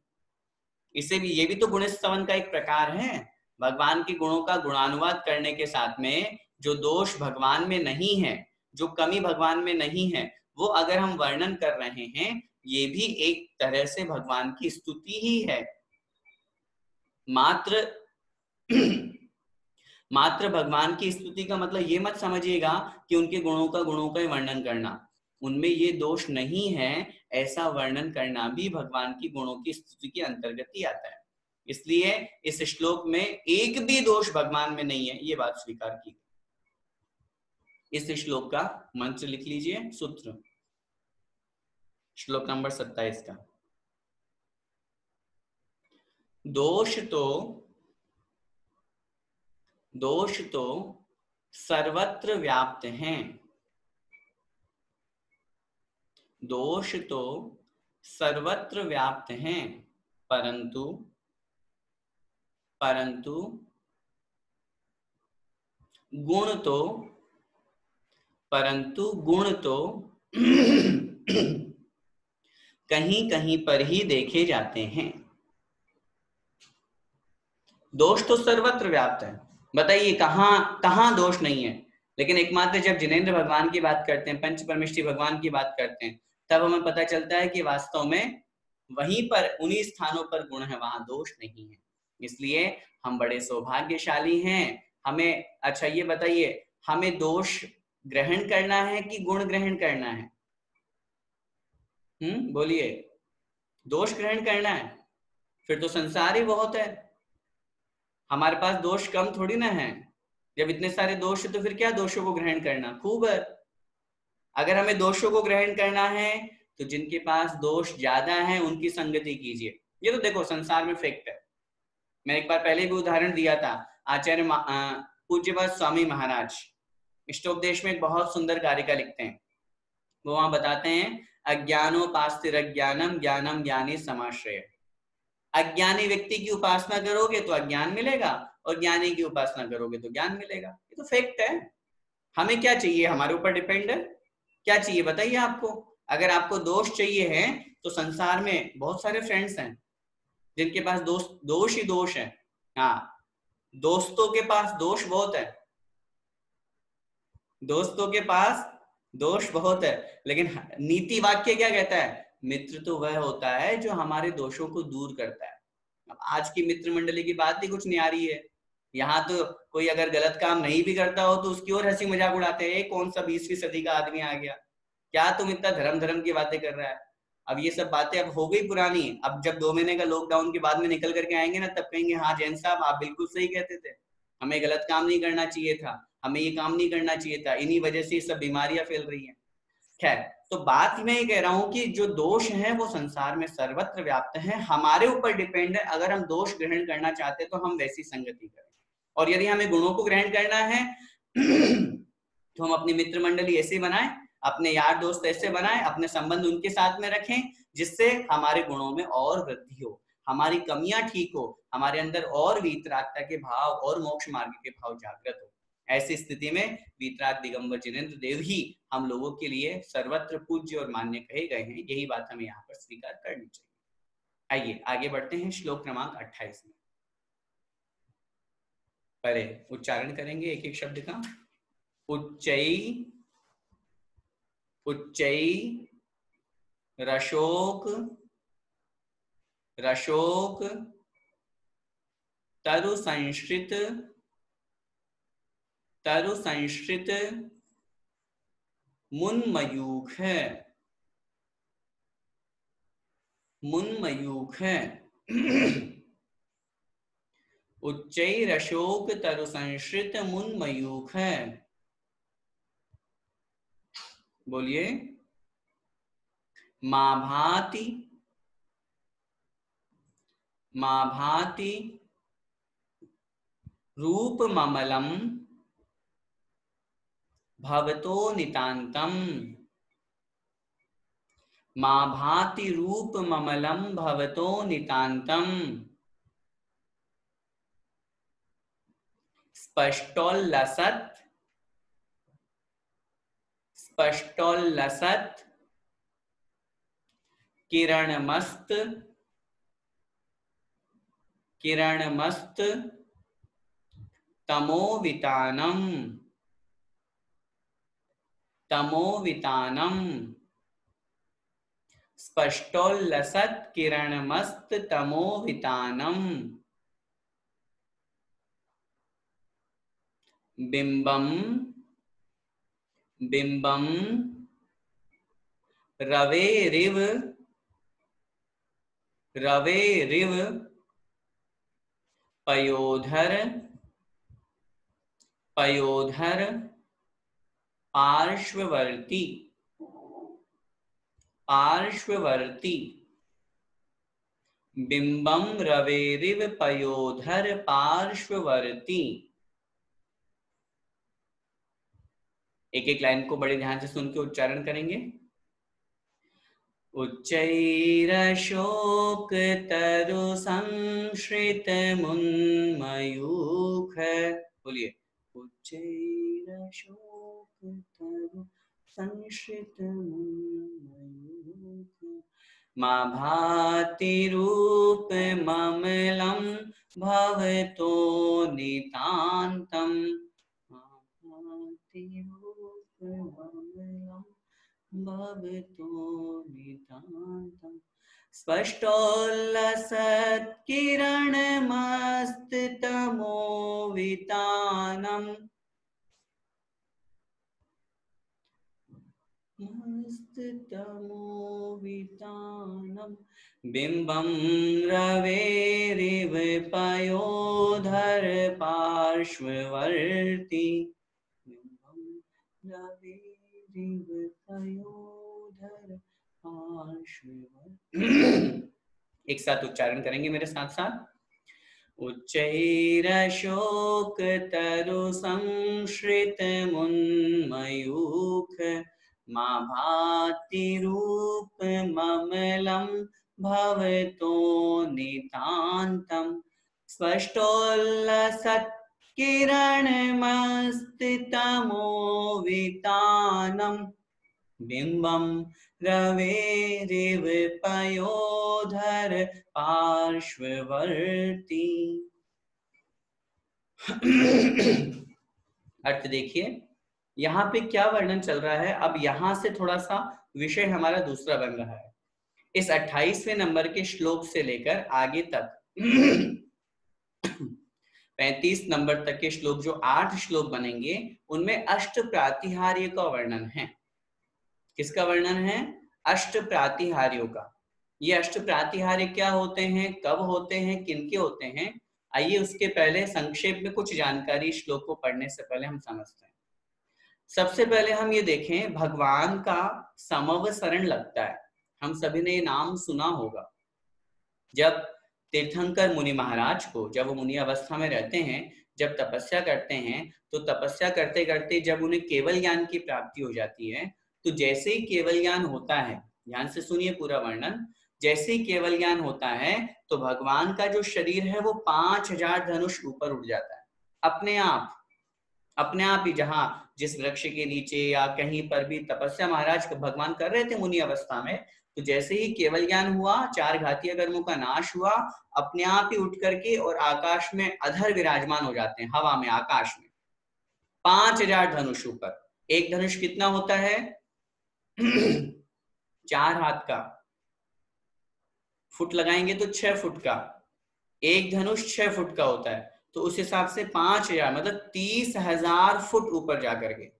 इसे भी, ये भी तो गुण स्तवन का एक प्रकार है। भगवान के गुणों का गुणानुवाद करने के साथ में जो दोष भगवान में नहीं है, जो कमी भगवान में नहीं है, वो अगर हम वर्णन कर रहे हैं, ये भी एक तरह से भगवान की स्तुति ही है। मात्र भगवान की स्तुति का मतलब ये मत समझिएगा कि उनके गुणों का ही वर्णन करना, उनमें ये दोष नहीं है ऐसा वर्णन करना भी भगवान की गुणों की स्तुति के अंतर्गत ही आता है। इसलिए इस श्लोक में एक भी दोष भगवान में नहीं है, ये बात स्वीकार की। इस श्लोक का मंत्र लिख लीजिए, सूत्र, श्लोक नंबर 27 का। दोष तो सर्वत्र व्याप्त हैं, दोष तो सर्वत्र व्याप्त हैं, परंतु गुण तो कहीं कहीं पर ही देखे जाते हैं। दोष तो सर्वत्र व्याप्त है, बताइए कहां दोष नहीं है। लेकिन एकमात्र जब जिनेंद्र भगवान की बात करते हैं, पंच परमेष्ठी भगवान की बात करते हैं, तब हमें पता चलता है कि वास्तव में वहीं पर, उन्हीं स्थानों पर गुण है, वहां दोष नहीं है। इसलिए हम बड़े सौभाग्यशाली हैं। हमें, अच्छा ये बताइए, हमें दोष ग्रहण करना है कि गुण ग्रहण करना है? बोलिए, दोष ग्रहण करना है, फिर तो संसार ही बहुत है, हमारे पास दोष कम थोड़ी ना है। जब इतने सारे दोष है तो फिर क्या दोषों को ग्रहण करना, खूब है। अगर हमें दोषों को ग्रहण करना है तो जिनके पास दोष ज्यादा है उनकी संगति कीजिए। ये तो देखो संसार में फैक्ट है। मैं एक बार पहले भी उदाहरण दिया था, आचार्य पूज्यपाद स्वामी महाराज इष्टोपदेश में एक बहुत सुंदर कारिका लिखते हैं। वो वहां बताते हैं, अज्ञानोपास्तिरज्ञानम ज्ञानम ज्ञानी समाश्रय। अज्ञानी व्यक्ति की उपासना करोगे तो अज्ञान मिलेगा, और ज्ञानी की उपासना करोगे तो ज्ञान मिलेगा। ये तो फैक्ट है। हमें क्या चाहिए, हमारे ऊपर डिपेंड है। क्या चाहिए बताइए आपको। अगर आपको दोष चाहिए है तो संसार में बहुत सारे फ्रेंड्स हैं जिनके पास दोष ही दोष है। हाँ, दोस्तों के पास दोष बहुत है, दोस्तों के पास दोष बहुत है, लेकिन नीति वाक्य क्या कहता है, मित्र तो वह होता है जो हमारे दोषों को दूर करता है। अब आज की मित्र मंडली की बात ही कुछ नहीं आ रही है। यहाँ तो कोई अगर गलत काम नहीं भी करता हो तो उसकी और हंसी मजाक उड़ाते हैं, कौन सा 20वीं सदी का आदमी आ गया, क्या तुम इतना धर्म धर्म की बातें कर रहा है। अब ये सब बातें अब हो गई पुरानी। अब जब 2 महीने का लॉकडाउन के बाद में निकल करके आएंगे ना, तब कहेंगे हाँ जैन साहब आप बिल्कुल सही कहते थे, हमें गलत काम नहीं करना चाहिए था, हमें ये काम नहीं करना चाहिए था, इन्हीं वजह से ये सब बीमारियां फैल रही हैं। खैर, तो बात मैं ये कह रहा हूं कि जो दोष है वो संसार में सर्वत्र व्याप्त है, हमारे ऊपर डिपेंड है। अगर हम दोष ग्रहण करना चाहते हैं तो हम वैसी संगति करें, और यदि हमें गुणों को ग्रहण करना है तो हम अपनी मित्र मंडली ऐसे बनाएं, अपने यार दोस्त ऐसे बनाएं, अपने संबंध उनके साथ में रखें जिससे हमारे गुणों में और वृद्धि हो, हमारी कमियां ठीक हो, हमारे अंदर और वीतरागता के भाव और मोक्ष मार्ग के भाव जागृत हो। ऐसी स्थिति में वीतराग दिगंबर जिनेंद्र देव ही हम लोगों के लिए सर्वत्र पूज्य और मान्य कहे गए हैं। यही बात हमें यहाँ पर स्वीकार करनी चाहिए। आइए आगे बढ़ते हैं श्लोक क्रमांक 28 में। पहले उच्चारण करेंगे एक एक शब्द का। उच्चै उच्चै रशोक रशोक तरु संश्रित मुन्मयूख उच्चैरशोक तरु संश्रित मुन्मयूख। बोलिए। मां भाति रूप ममलम भवतो नितांतम। मां भाति रूप ममलम भवतो नितांतम। स्पष्टोल्लसत् किरणमस्त तमोवितानम। स्पष्टोल्लसत् किरणमस्त तमोवितानम। बिंबम रवेरिव पयोधर पार्श्ववर्ती बिंबम रवेरिव पयोधर पार्श्ववर्ती। एक एक लाइन को बड़े ध्यान से सुन के उच्चारण करेंगे। उच्चैरशोक तरु संश्रित मुन्मयूख। बोलिए। उच्चैरशोक तरु संश्रित मुन्मयूख। मां भाति रूप ममलम भवतो नितांतम। मां भाति रूप ममलम भवतो नितांतम। स्पष्टोल्लसत् किरणमस्त तमोवितानम। मस्तमोवितानं बिम्बं रवेरिव पयोधर पार्श्ववर्ती बिम्बं रवेरिव पयोधर पार्श्ववर्ती। एक साथ उच्चारण करेंगे मेरे साथ साथ। उच्चैरशोकतरु संश्रितमुन्मयूख मा भाति रूपममलं भवतो नितान्तम् स्पष्टोल्लसत्किरणमस्तितमोवितानम् बिम्बं रवेरिव पयोधर पार्श्ववर्ती। अर्थ देखिए, यहाँ पे क्या वर्णन चल रहा है। अब यहाँ से थोड़ा सा विषय हमारा दूसरा बन रहा है। इस 28वें नंबर के श्लोक से लेकर आगे तक 35 नंबर तक के श्लोक, जो 8 श्लोक बनेंगे, उनमें अष्ट प्रातिहार्य का वर्णन है। किसका वर्णन है? अष्ट प्रातिहार्यों का। ये अष्ट प्रातिहार्य क्या होते हैं, कब होते हैं, किनके होते हैं, आइए उसके पहले संक्षेप में कुछ जानकारी श्लोक को पढ़ने से पहले हम समझते हैं। सबसे पहले हम ये देखें, भगवान का समवसरण लगता है। हम सभी ने ये नाम सुना होगा। जब तीर्थंकर मुनि महाराज को, जब वो मुनि अवस्था में रहते हैं, जब तपस्या करते हैं, तो तपस्या करते करते जब उन्हें केवल ज्ञान की प्राप्ति हो जाती है, तो जैसे ही केवल ज्ञान होता है, ध्यान से सुनिए पूरा वर्णन, जैसे ही केवल ज्ञान होता है तो भगवान का जो शरीर है वो 5000 धनुष ऊपर उठ जाता है अपने आप ही। जहां जिस वृक्ष के नीचे या कहीं पर भी तपस्या महाराज भगवान कर रहे थे मुनि अवस्था में, तो जैसे ही केवल ज्ञान हुआ, 4 घातीय कर्मों का नाश हुआ, अपने आप ही उठ करके और आकाश में अधर विराजमान हो जाते हैं, हवा में, आकाश में 5000 धनुष ऊपर। एक धनुष कितना होता है? 4 हाथ का, फुट लगाएंगे तो 6 फुट का, एक धनुष 6 फुट का होता है, तो उस हिसाब से 5000 मतलब 30,000 फुट ऊपर जाकर के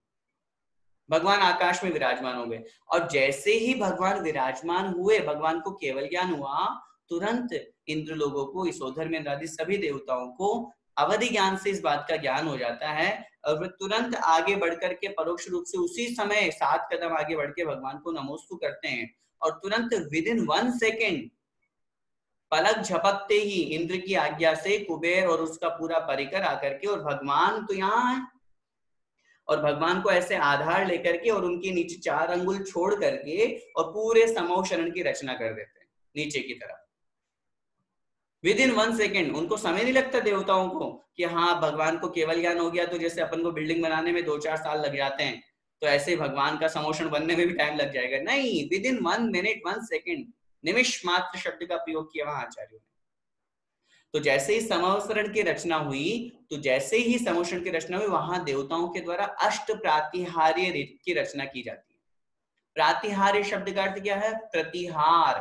भगवान आकाश में विराजमान हो गए। और जैसे ही भगवान विराजमान हुए, भगवान को केवल ज्ञान हुआ, तुरंत इंद्र लोगों को, इसोधर में आदि सभी देवताओं को अवधि ज्ञान से इस बात का ज्ञान हो जाता है, और वे तुरंत आगे बढ़कर के परोक्ष रूप से उसी समय 7 कदम आगे बढ़ के भगवान को नमोस्तु करते हैं, और तुरंत विदिन 1 सेकेंड, पलक झपकते ही इंद्र की आज्ञा से कुबेर और उसका पूरा परिकर आकर के, और भगवान तो यहाँ है, और भगवान को ऐसे आधार लेकर के और उनके नीचे 4 अंगुल छोड़ करके और पूरे समूह शरण की रचना कर देते हैं नीचे की तरफ। विदिन 1 सेकेंड, उनको समय नहीं लगता देवताओं को कि हाँ भगवान को केवल ज्ञान हो गया तो जैसे अपन को बिल्डिंग बनाने में 2-4 साल लग जाते हैं, तो ऐसे भगवान का समोषण बनने में भी टाइम लग जाएगा। नहीं, विदिन 1 मिनट 1 सेकेंड, निमिष मात्र शब्द का प्रयोग किया वहां आचार्यों ने। तो जैसे ही समवसरण की रचना हुई, तो जैसे ही समोषण की रचना हुई, वहां देवताओं के द्वारा अष्ट प्रातिहार्य की रचना की जाती है। प्रातिहार्य शब्द का अर्थ क्या है? प्रतिहार।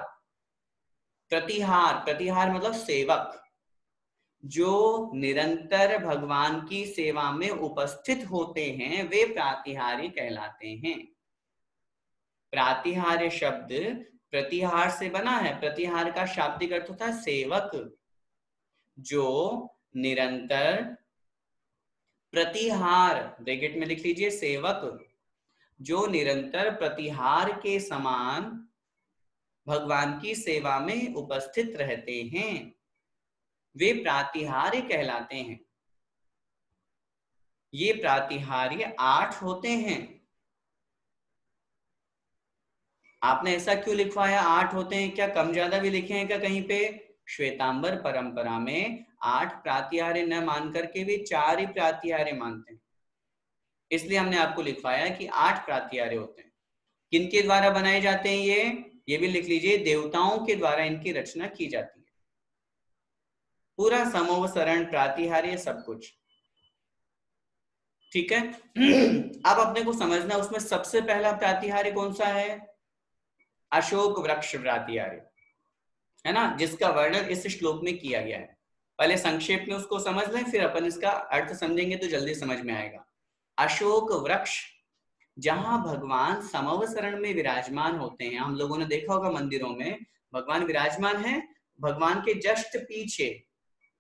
प्रतिहार, प्रतिहार मतलब सेवक, जो निरंतर भगवान की सेवा में उपस्थित होते हैं, वे प्रातिहार्य कहलाते हैं। प्रातिहार्य शब्द प्रतिहार से बना है। प्रतिहार का शाब्दिक अर्थ होता है सेवक, जो निरंतर प्रतिहार, ब्रैकेट में लिख लीजिए सेवक, जो निरंतर प्रतिहार के समान भगवान की सेवा में उपस्थित रहते हैं, वे प्रातिहार्य कहलाते हैं। ये प्रातिहार्य 8 होते हैं। आपने ऐसा क्यों लिखवाया 8 होते हैं? क्या कम ज्यादा भी लिखे हैं क्या कहीं पे? श्वेतांबर परंपरा में 8 प्रातिहार्य न मान करके भी 4 ही प्रातिहार्य मानते हैं, इसलिए हमने आपको लिखवाया कि 8 प्रातिहार्य होते हैं। किनके द्वारा बनाए जाते हैं? ये भी लिख लीजिए, देवताओं के द्वारा इनकी रचना की जाती है। पूरा समवसरण, प्रातिहार्य, सब कुछ ठीक है। अब अपने को समझना, उसमें सबसे पहला प्रातिहार्य कौन सा है? अशोक वृक्ष प्रातिहार्य है ना, जिसका वर्णन इस श्लोक में किया गया है। पहले संक्षेप में उसको समझ लें, फिर अपन इसका अर्थ समझेंगे तो जल्दी समझ में आएगा। अशोक वृक्ष जहां भगवान समवसरण में विराजमान होते हैं। हम लोगों ने देखा होगा मंदिरों में भगवान विराजमान है, भगवान के जस्ट पीछे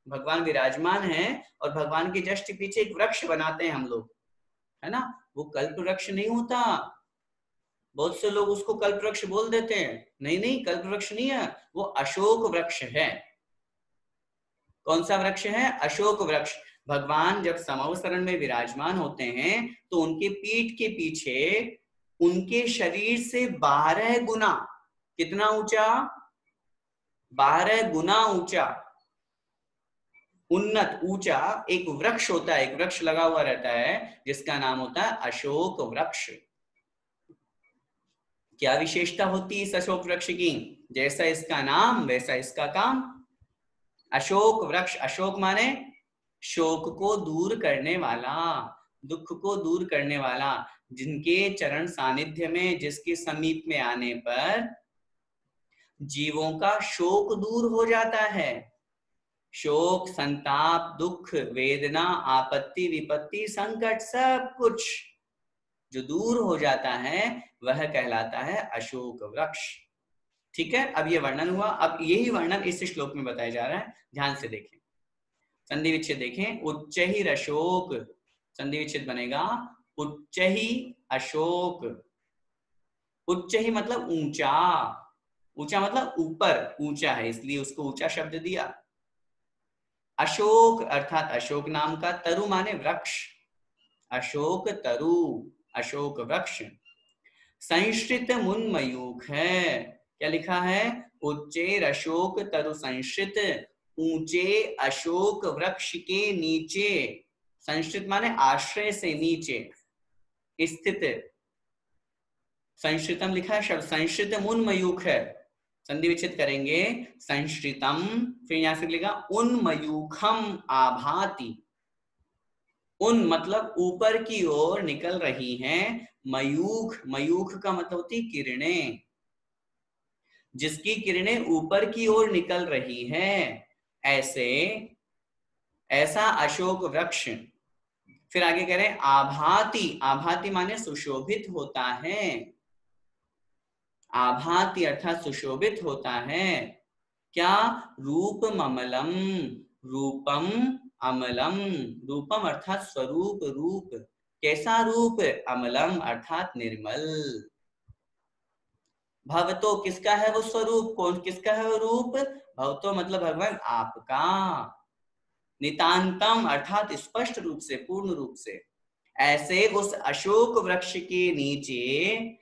भगवान विराजमान है और भगवान के जस्ट पीछे एक वृक्ष बनाते हैं हम लोग, है ना। वो कल्प वृक्ष नहीं होता, बहुत से लोग उसको कल्प वृक्ष बोल देते हैं। नहीं नहीं, कल्प वृक्ष नहीं है, वो अशोक वृक्ष है। कौन सा वृक्ष है? अशोक वृक्ष। भगवान जब समवसरण में विराजमान होते हैं तो उनके पीठ के पीछे उनके शरीर से 12 गुना, कितना ऊंचा? 12 गुना ऊंचा, उन्नत ऊंचा एक वृक्ष होता है, एक वृक्ष लगा हुआ रहता है जिसका नाम होता है अशोक वृक्ष। क्या विशेषता होती है इस अशोक वृक्ष की? जैसा इसका नाम वैसा इसका काम। अशोक वृक्ष, अशोक माने शोक को दूर करने वाला, दुख को दूर करने वाला, जिनके चरण सानिध्य में, जिसके समीप में आने पर जीवों का शोक दूर हो जाता है। शोक, संताप, दुख, वेदना, आपत्ति, विपत्ति, संकट, सब कुछ जो दूर हो जाता है वह कहलाता है अशोक वृक्ष। ठीक है, अब ये वर्णन हुआ। अब यही वर्णन इस श्लोक में बताया जा रहा है, ध्यान से देखें। संधि विच्छेद देखें, उच्च ही अशोक, संधि विच्छेद बनेगा उच्च ही अशोक। उच्च ही मतलब ऊंचा, ऊंचा मतलब ऊपर, ऊंचा है इसलिए उसको ऊंचा शब्द दिया। अशोक अर्थात अशोक नाम का, तरु माने वृक्ष, अशोक तरु, अशोक वृक्ष। संश्रित मुन्मयूख है, क्या लिखा है? उच्चेर अशोक तरु संश्रित, ऊंचे अशोक वृक्ष के नीचे। संश्रित माने आश्रय से नीचे स्थित, संश्रितम लिखा है शब्द, संश्रित मुन्मयूख है। संधि विच्छेद करेंगे, संश्रितम, फिर यहां से लिखा उन्मयूखम आभाति। उन मतलब ऊपर की ओर निकल रही हैं, मयूख, मयूख का मतलब होती किरणें, जिसकी किरणें ऊपर की ओर निकल रही है, ऐसे ऐसा अशोक वृक्ष। फिर आगे कह रहे हैं आभाति, आभाति माने सुशोभित होता है, आभाति अर्थात सुशोभित होता है। क्या? रूपम अमलम, रूपम अमलम, रूपम अर्थात स्वरूप, रूप, कैसा रूप? अमलम अर्थात निर्मल। भवतो किसका है वो स्वरूप, कौन किसका है वो रूप? भवतो मतलब भगवान आपका। नितांतम अर्थात स्पष्ट रूप से, पूर्ण रूप से। ऐसे उस अशोक वृक्ष के नीचे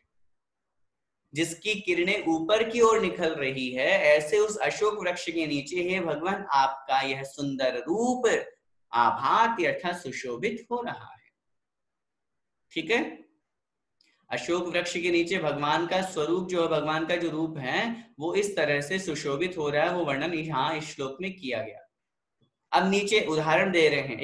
जिसकी किरणें ऊपर की ओर निकल रही है, ऐसे उस अशोक वृक्ष के नीचे है भगवान आपका यह सुंदर रूप आभाति अर्थात सुशोभित हो रहा है। ठीक है, अशोक वृक्ष के नीचे भगवान का स्वरूप जो है, भगवान का जो रूप है वो इस तरह से सुशोभित हो रहा है, वो वर्णन यहाँ इस श्लोक में किया गया। अब नीचे उदाहरण दे रहे हैं,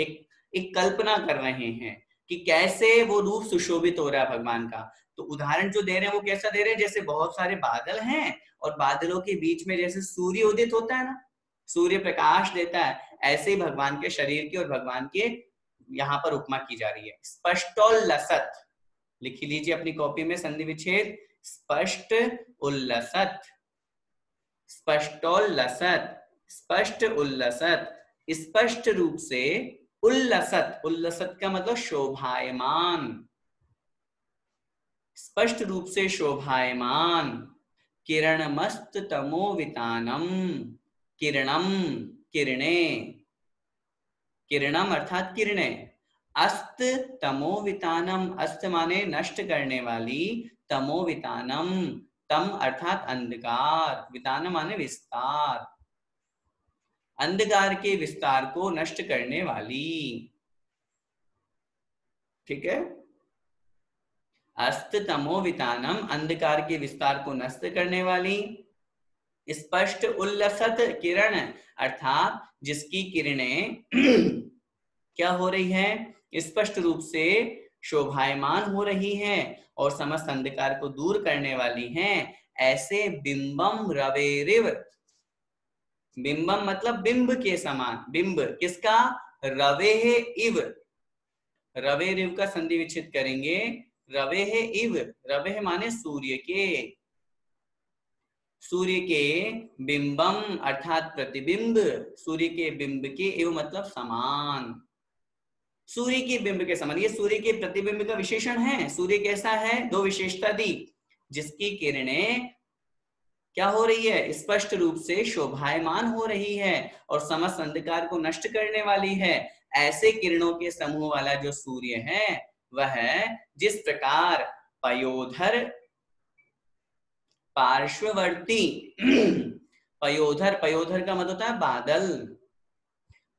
एक कल्पना कर रहे हैं कि कैसे वो रूप सुशोभित हो रहा है भगवान का। तो उदाहरण जो दे रहे हैं वो कैसा दे रहे हैं? जैसे बहुत सारे बादल हैं और बादलों के बीच में जैसे सूर्य उदित होता है ना, सूर्य प्रकाश देता है, ऐसे ही भगवान के शरीर की और भगवान के यहाँ पर उपमा की जा रही है। स्पष्टोल्लसत, लिख लीजिए अपनी कॉपी में संधि विच्छेद, स्पष्ट उल्लसत, स्पष्टोल्लसत, स्पष्ट उल्लसत, स्पष्ट रूप से, उल्लसत, उल्लसत का मतलब शोभायमान, स्पष्ट रूप से शोभायमान। किरणमस्त तमोवितानम, किरणम किरणें, किरणम अर्थात किरणें, अस्त तमोवितानम, अस्त माने नष्ट करने वाली, तमोवितानम, तम अर्थात अंधकार, वितानम माने विस्तार, अंधकार के विस्तार को नष्ट करने वाली। ठीक है, अस्त तमोवितानम, अंधकार के विस्तार को नष्ट करने वाली। स्पष्ट उल्लसत, किरण अर्थात जिसकी किरणें क्या हो रही है? स्पष्ट रूप से शोभायमान हो रही हैं और समस्त अंधकार को दूर करने वाली हैं, ऐसे बिंबम रवेरिव, बिंबम मतलब बिंब के समान, बिंब किसका? रवे इव, रवे रिव का संधि विच्छेद करेंगे रवेः इव, रवेः माने सूर्य के, सूर्य के बिंबम अर्थात प्रतिबिंब, सूर्य के बिंब के, इव मतलब समान, सूर्य के बिंब के समान। ये सूर्य के प्रतिबिंब का विशेषण है। सूर्य कैसा है? दो विशेषता दी, जिसकी किरणें क्या हो रही है? स्पष्ट रूप से शोभायमान हो रही है और समस्त अंधकार को नष्ट करने वाली है। ऐसे किरणों के समूह वाला जो सूर्य है वह जिस प्रकार पयोधर पार्श्ववर्ती पयोधर, पयोधर का मतलब होता है बादल,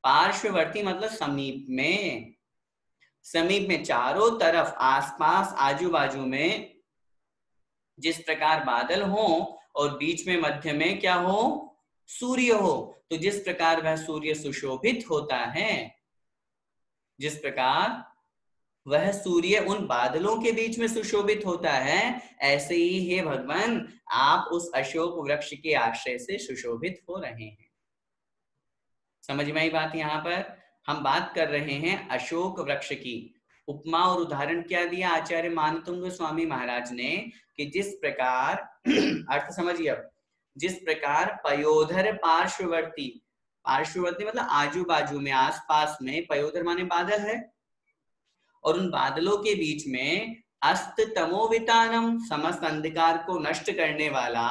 पार्श्ववर्ती मतलब समीप में, समीप में चारों तरफ आसपास आजू बाजू में जिस प्रकार बादल हो और बीच में मध्य में क्या हो? सूर्य हो, तो जिस प्रकार वह सूर्य सुशोभित होता है, जिस प्रकार वह सूर्य उन बादलों के बीच में सुशोभित होता है, ऐसे ही हे भगवान आप उस अशोक वृक्ष के आश्रय से सुशोभित हो रहे हैं। समझ में आई बात? यहाँ पर हम बात कर रहे हैं अशोक वृक्ष की। उपमा और उदाहरण क्या दिया आचार्य मानतुंग स्वामी महाराज ने कि जिस प्रकार अर्थ समझिए अब, जिस प्रकार पयोधर पार्श्ववर्ती, पार्श्ववर्ती मतलब आजू बाजू में आसपास में, पयोधर माने बादल है, और उन बादलों के बीच में अस्त तमोवितानम समस्त अंधकार को नष्ट करने वाला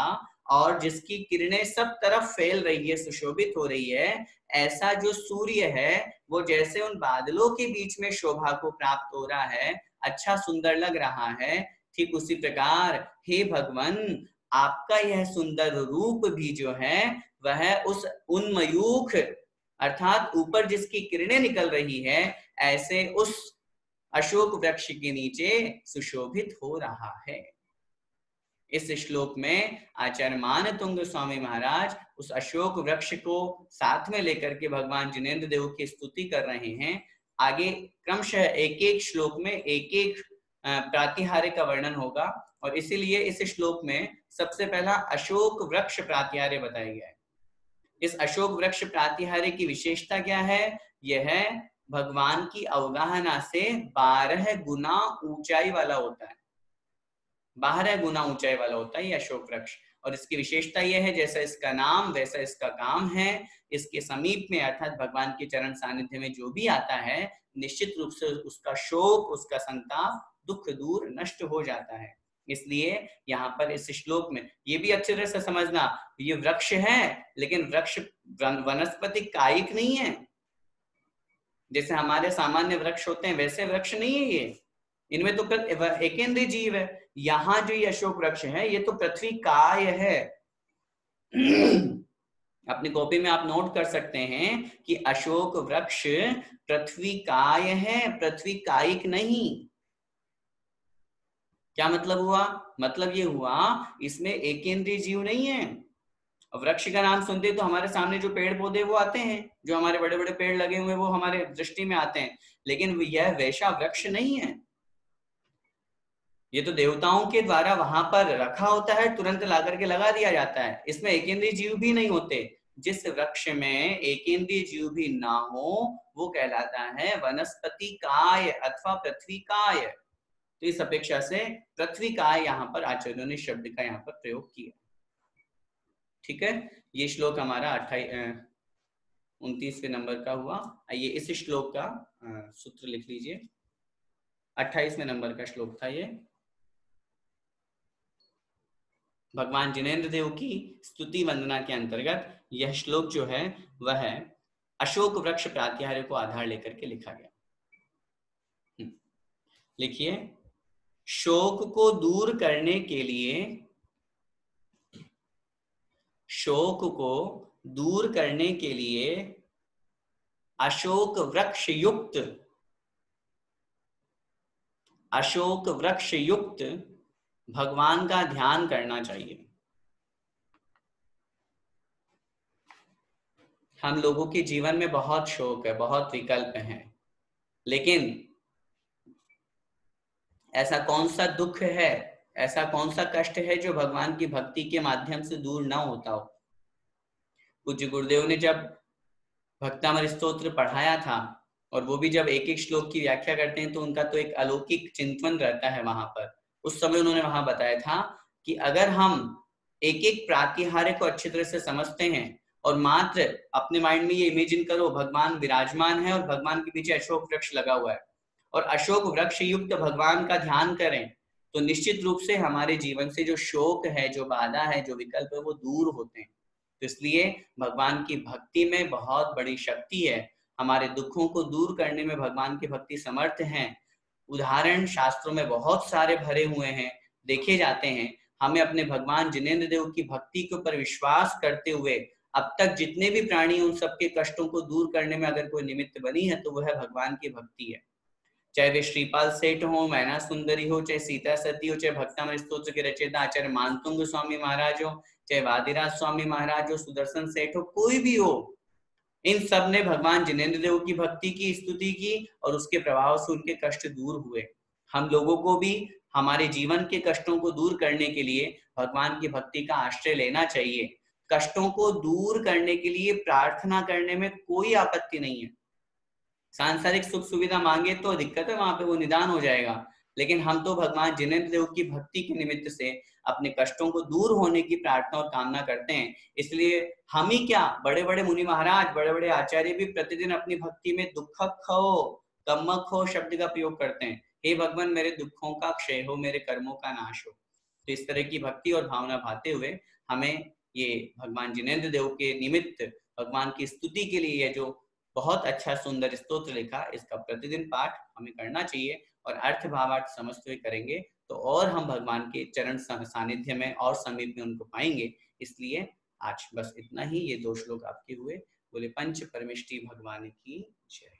और जिसकी किरणें सब तरफ फैल रही है, सुशोभित हो रही है, ऐसा जो सूर्य है वो जैसे उन बादलों के बीच में शोभा को प्राप्त हो रहा है, अच्छा सुंदर लग रहा है, ठीक उसी प्रकार हे भगवान आपका यह सुंदर रूप भी जो है वह उस उन्मयूख अर्थात ऊपर जिसकी किरणें निकल रही है, ऐसे उस अशोक वृक्ष के नीचे सुशोभित हो रहा है। इस श्लोक में आचार्य मानतुंग स्वामी महाराज उस अशोक वृक्ष को साथ में लेकर के भगवान जिनेंद्र देव की स्तुति कर रहे हैं। आगे क्रमशः एक एक श्लोक में एक एक प्रातिहार्य का वर्णन होगा और इसीलिए इस श्लोक में सबसे पहला अशोक वृक्ष प्रातिहार्य बताया गया है। इस अशोक वृक्ष प्रातिहार्य की विशेषता क्या है? यह भगवान की अवगाहना से 12 गुना ऊंचाई वाला होता है, 12 गुना ऊंचाई वाला होता है ये अशोक वृक्ष। और इसकी विशेषता यह है जैसा इसका नाम वैसा इसका काम है, इसके समीप में अर्थात भगवान के चरण सानिध्य में जो भी आता है निश्चित रूप से उसका शोक, उसका संताप, दुख दूर नष्ट हो जाता है। इसलिए यहाँ पर इस श्लोक में ये भी अच्छे तरह से समझना, ये वृक्ष है लेकिन वृक्ष वनस्पति कायिक नहीं है, जैसे हमारे सामान्य वृक्ष होते हैं वैसे वृक्ष नहीं है ये, इनमें तो एकेंद्रीय जीव है। यहाँ जो ये अशोक वृक्ष है ये तो पृथ्वी काय है। अपनी कॉपी में आप नोट कर सकते हैं कि अशोक वृक्ष पृथ्वी काय है, पृथ्वी कायिक नहीं। क्या मतलब हुआ? मतलब ये हुआ इसमें एकेंद्रीय जीव नहीं है। वृक्ष का नाम सुनते तो हमारे सामने जो पेड़ पौधे वो आते हैं, जो हमारे बड़े बड़े पेड़ लगे हुए वो हमारे दृष्टि में आते हैं, लेकिन यह वैसा वृक्ष नहीं है। ये तो देवताओं के द्वारा वहां पर रखा होता है, तुरंत ला करके लगा दिया जाता है। इसमें एकेंद्रीय जीव भी नहीं होते। जिस वृक्ष में एकेंद्रीय जीव भी ना हो वो कहलाता है वनस्पति काय अथवा पृथ्वी काय। तो इस अपेक्षा से पृथ्वी काय यहाँ पर आचार्यों ने शब्द का यहाँ पर प्रयोग किया। ठीक है, ये श्लोक हमारा 29वें नंबर का हुआ। आइए इस श्लोक का सूत्र लिख लीजिए। 28वें नंबर का श्लोक था ये। भगवान जिनेंद्र देव की स्तुति वंदना के अंतर्गत यह श्लोक जो है वह अशोक वृक्ष प्रातिहार्य को आधार लेकर के लिखा गया। लिखिए, शोक को दूर करने के लिए, शोक को दूर करने के लिए अशोक वृक्ष युक्त, अशोक वृक्ष युक्त भगवान का ध्यान करना चाहिए। हम लोगों के जीवन में बहुत शौक है, बहुत विकल्प हैं, लेकिन ऐसा कौन सा दुख है, ऐसा कौन सा कष्ट है जो भगवान की भक्ति के माध्यम से दूर ना होता हो। पूज्य गुरुदेव ने जब भक्तामृत स्तोत्र पढ़ाया था और वो भी जब एक एक श्लोक की व्याख्या करते हैं तो उनका तो एक अलौकिक चिंतन रहता है वहां पर। उस समय उन्होंने वहां बताया था कि अगर हम एक एक प्रातिहार्य को अच्छी तरह से समझते हैं और मात्र अपने माइंड में ये इमेजिन करो भगवान विराजमान है और भगवान के पीछे अशोक वृक्ष लगा हुआ है और अशोक वृक्ष युक्त भगवान का ध्यान करें, तो निश्चित रूप से हमारे जीवन से जो शोक है, जो बाधा है, जो विकल्प है, वो दूर होते हैं। तो इसलिए भगवान की भक्ति में बहुत बड़ी शक्ति है। हमारे दुखों को दूर करने में भगवान की भक्ति समर्थ है। उदाहरण शास्त्रों में बहुत सारे भरे हुए हैं, देखे जाते हैं। हमें अपने भगवान जिनेंद्र देव की भक्ति के ऊपर विश्वास करते हुए अब तक जितने भी प्राणी उन सबके कष्टों को दूर करने में अगर कोई निमित्त बनी है तो वह भगवान की भक्ति है। चाहे वे श्रीपाल सेठ हो, मैना सुंदरी हो, चाहे सीता सती हो, चाहे भक्तामृत स्तोत्र के रचयिता आचार्य मानतुंग स्वामी महाराज हो, चाहे वादिराज स्वामी महाराज हो, सुदर्शन सेठ हो, कोई भी हो, इन सब ने भगवान जिनेंद्र देव की भक्ति की, स्तुति की और उसके प्रभाव से उनके कष्ट दूर हुए। हम लोगों को भी हमारे जीवन के कष्टों को दूर करने के लिए भगवान की भक्ति का आश्रय लेना चाहिए। कष्टों को दूर करने के लिए प्रार्थना करने में कोई आपत्ति नहीं है। सांसारिक सुख सुविधा मांगे तो दिक्कत है, वहां पे वो निदान हो जाएगा। लेकिन हम तो भगवान जिनेंद्र देव की भक्ति के निमित्त से अपने कष्टों को दूर होने की प्रार्थना और कामना करते हैं। इसलिए हम ही क्या, बड़े बड़े मुनि महाराज, बड़े बड़े आचार्य भी प्रतिदिन अपनी भक्ति में दुखक हो, कम्मक हो शब्द का प्रयोग करते हैं। हे भगवान, मेरे दुखों का क्षय हो, मेरे कर्मों का नाश हो। तो इस तरह की भक्ति और भावना भाते हुए हमें ये भगवान जिनेंद्र देव के निमित्त भगवान की स्तुति के लिए ये जो बहुत अच्छा सुंदर स्तोत्र लिखा, इसका प्रतिदिन पाठ हमें करना चाहिए और अर्थ भावार्थ समझते हुए करेंगे तो और हम भगवान के चरण सानिध्य में और समीप में उनको पाएंगे। इसलिए आज बस इतना ही, ये 2 श्लोक आपके हुए। बोले पंच परमेष्टि भगवान की जय।